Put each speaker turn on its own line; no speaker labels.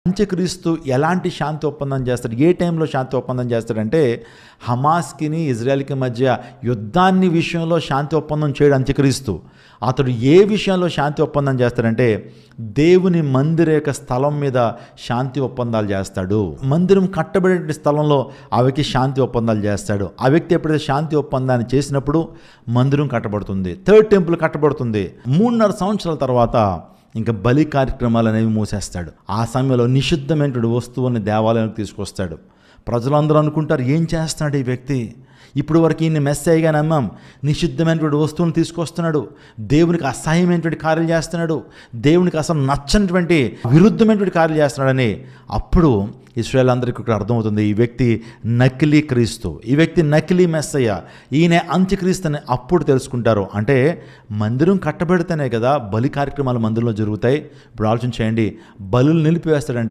అంత్యక్రీస్తు ఎలాంటి శాంతి ఒప్పందం చేస్తాడు, ఏ టైంలో శాంతి ఒప్పందం చేస్తాడంటే, హమాస్కిని ఇజ్రాయెల్కి మధ్య యుద్ధాన్ని విషయంలో శాంతి ఒప్పందం చేయడు అంత్యక్రీస్తు. అతడు ఏ విషయంలో శాంతి ఒప్పందం చేస్తాడంటే, దేవుని మందిర యొక్క స్థలం మీద శాంతి ఒప్పందాలు చేస్తాడు. మందిరం కట్టబడే స్థలంలో ఆ వ్యక్తి శాంతి ఒప్పందాలు చేస్తాడు. ఆ వ్యక్తి ఎప్పుడైతే శాంతి ఒప్పందాన్ని చేసినప్పుడు మందిరం కట్టబడుతుంది, థర్డ్ టెంపుల్ కట్టబడుతుంది. 3.5 సంవత్సరాల తర్వాత ఇంకా బలి కార్యక్రమాలు అనేవి మూసేస్తాడు. ఆ సమయంలో నిషిద్ధమైనటువంటి వస్తువుని దేవాలయానికి తీసుకొస్తాడు. ప్రజలందరూ అనుకుంటారు, ఏం చేస్తున్నాడు ఈ వ్యక్తి, ఇప్పుడు వరకు ఈయన మెస్సయ్యగా నమ్మాం, నిషిద్ధమైనటువంటి వస్తువుని తీసుకొస్తున్నాడు, దేవునికి అసహ్యమైనటువంటి కార్యాలు చేస్తున్నాడు, దేవునికి అసలు నచ్చనటువంటి విరుద్ధమైనటువంటి కార్యాలు చేస్తున్నాడని అప్పుడు ఇశ్రాయేల్ అందరికీ ఇక్కడ అర్థమవుతుంది, ఈ వ్యక్తి నకిలీ క్రీస్తు, ఈ వ్యక్తి నకిలీ మెస్సయ్య, ఈయన అంత్యక్రీస్తు అని అప్పుడు తెలుసుకుంటారు. అంటే మందిరం కట్టబెడితేనే కదా బలి కార్యక్రమాలు మందిరంలో జరుగుతాయి. ఇప్పుడు ఆలోచన చేయండి, బలులు నిలిపివేస్తాడంటే